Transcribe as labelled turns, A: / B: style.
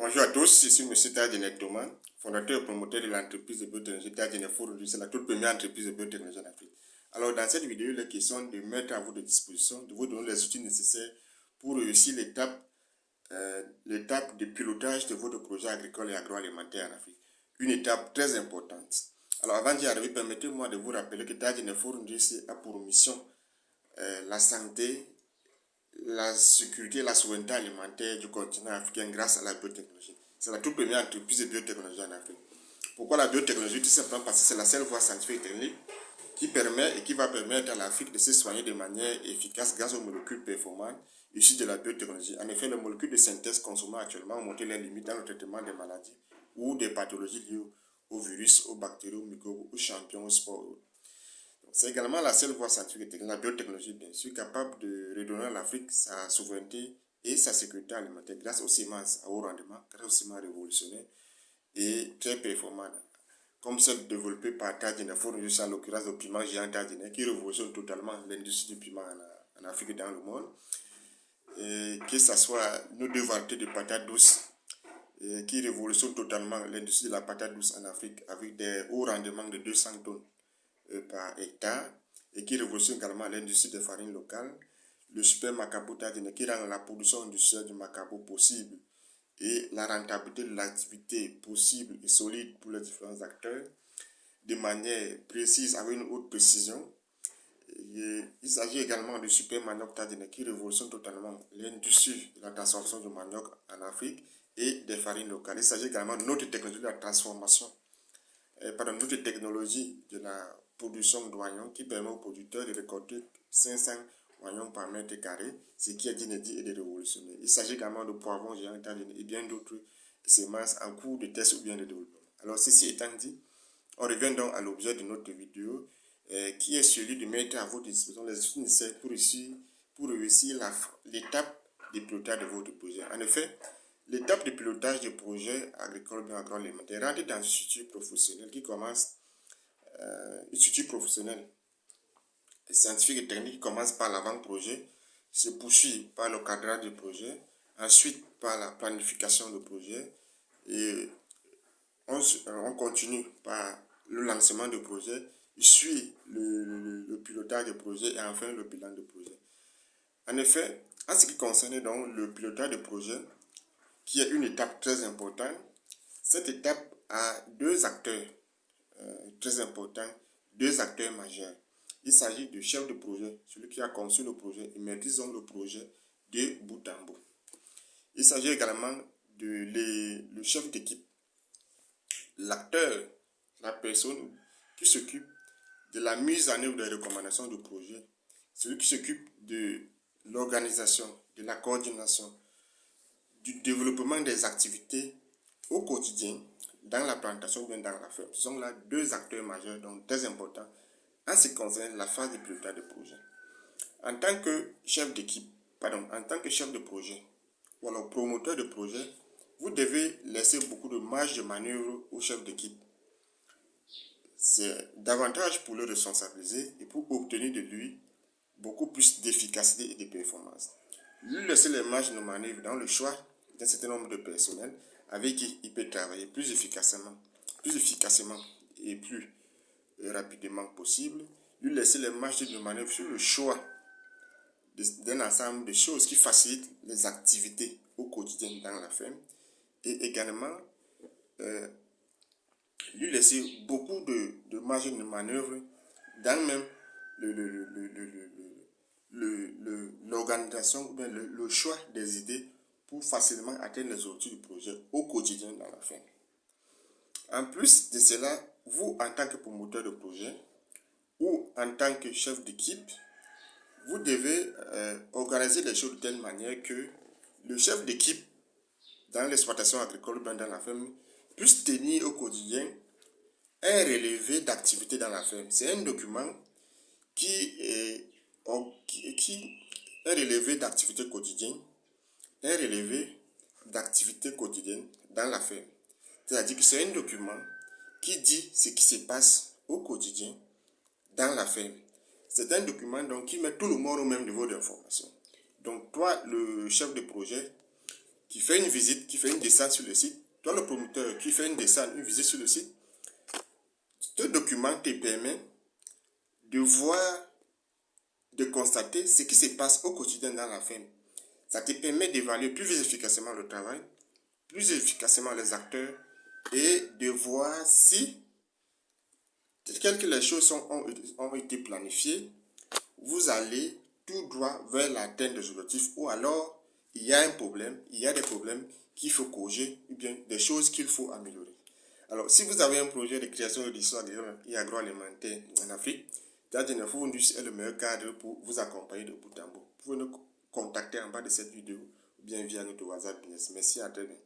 A: Bonjour à tous, ici M. Tadjene Thomas, fondateur et promoteur de l'entreprise de biotechnologie Tadjene Forum. C'est la toute première entreprise de biotechnologie en Afrique. Alors, dans cette vidéo, il est question de mettre à votre disposition, de vous donner les outils nécessaires pour réussir l'étape de pilotage de votre projet agricole et agroalimentaire en Afrique. Une étape très importante. Alors, avant d'y arriver, permettez-moi de vous rappeler que Tadjene Forum a pour mission la santé, la sécurité et la souveraineté alimentaire du continent africain grâce à la biotechnologie. C'est la toute première entreprise de biotechnologie en Afrique. Pourquoi la biotechnologie? Tout simplement parce que c'est la seule voie scientifique et technique qui permet et qui va permettre à l'Afrique de se soigner de manière efficace grâce aux molécules performantes issues de la biotechnologie. En effet, les molécules de synthèse consommées actuellement ont montré leurs limites dans le traitement des maladies ou des pathologies liées aux virus, aux bactéries, aux microbes, aux champignons, aux spores. C'est également la seule voie scientifique et technique, la biotechnologie, bien sûr, capable de redonner à l'Afrique sa souveraineté et sa sécurité alimentaire grâce aux semences à haut rendement, grâce aux semences révolutionnaires et très performantes, comme celle développée par Tadjene Forum, en l'occurrence le piment géant Tadjene, qui révolutionne totalement l'industrie du piment en Afrique et dans le monde. Et que ce soit nos deux variétés de patates douces qui révolutionnent totalement l'industrie de la patate douce en Afrique avec des hauts rendements de 200 tonnes par hectare et qui révolutionne également l'industrie des farines locales. Le super macabo Tadjene qui rend la production industrielle du macabo possible et la rentabilité de l'activité possible et solide pour les différents acteurs de manière précise avec une haute précision. Et il s'agit également du super manioc Tadjene qui révolutionne totalement l'industrie de la transformation du manioc en Afrique et des farines locales. Il s'agit également de notre technologie de la transformation, notre technologie de la production d'oignons qui permet aux producteurs de récolter 500 oignons par mètre carré, ce qui est inédit et de révolutionnaire. Il s'agit également de poivrons géants et bien d'autres semences en cours de test ou bien de développement. Alors, ceci étant dit, on revient donc à l'objet de notre vidéo qui est celui de mettre à votre disposition les outils nécessaires pour réussir l'étape de pilotage de votre projet. En effet, l'étape de pilotage du projet agricole bien agroalimentaire rentre dans une structure professionnelle qui commence, une structure professionnelle scientifique et technique qui commence par l'avant-projet, se poursuit par le cadrage du projet, ensuite par la planification du projet et on continue par le lancement du projet, suit le pilotage du projet et enfin le bilan du projet. En effet, en ce qui concerne donc le pilotage du projet, qui est une étape très importante, cette étape a deux acteurs très importants, deux acteurs majeurs. Il s'agit du chef de projet, celui qui a conçu le projet et maîtrise le projet de bout en bout. Il s'agit également le chef d'équipe, l'acteur, la personne qui s'occupe de la mise en œuvre des recommandations du projet, celui qui s'occupe de l'organisation, de la coordination, du développement des activités au quotidien, dans la plantation ou bien dans la ferme. Ce sont là deux acteurs majeurs, donc très importants, en ce qui concerne la phase de pilotage de projet. En tant que chef d'équipe, en tant que chef de projet, ou alors promoteur de projet, vous devez laisser beaucoup de marge de manœuvre au chef d'équipe. C'est davantage pour le responsabiliser et pour obtenir de lui beaucoup plus d'efficacité et de performance. Lui laisser les marges de manœuvre dans le choix d'un certain nombre de personnels avec qui il peut travailler plus efficacement et plus rapidement possible. Lui laisser les marges de manœuvre sur le choix d'un ensemble de choses qui facilitent les activités au quotidien dans la ferme et également lui laisser beaucoup de marge de manœuvre dans même l'organisation, le choix des idées pour facilement atteindre les objectifs du projet au quotidien dans la ferme. En plus de cela, vous en tant que promoteur de projet ou en tant que chef d'équipe, vous devez organiser les choses de telle manière que le chef d'équipe dans l'exploitation agricole, dans la ferme, puisse tenir au quotidien un relevé d'activité dans la ferme. C'est un document un relevé d'activité quotidienne, dans la ferme. C'est-à-dire que c'est un document qui dit ce qui se passe au quotidien dans la ferme. C'est un document donc qui met tout le monde au même niveau d'information. Donc toi, le chef de projet, qui fait une visite, qui fait une descente sur le site, toi le promoteur qui fait une descente, une visite sur le site, ce document te permet de voir, de constater ce qui se passe au quotidien dans la ferme. Ça te permet d'évaluer plus efficacement le travail, plus efficacement les acteurs et de voir si, telles que les choses ont été planifiées, vous allez tout droit vers l'atteinte des objectifs ou alors il y a un problème, il y a des problèmes qu'il faut corriger ou bien des choses qu'il faut améliorer. Alors, si vous avez un projet de création d'histoire et agroalimentaire en Afrique, Tadjene Furundus est le meilleur cadre pour vous accompagner de bout en bout. Vous pouvez nous contacter en bas de cette vidéo ou bien via notre WhatsApp Business. Merci, à très bientôt.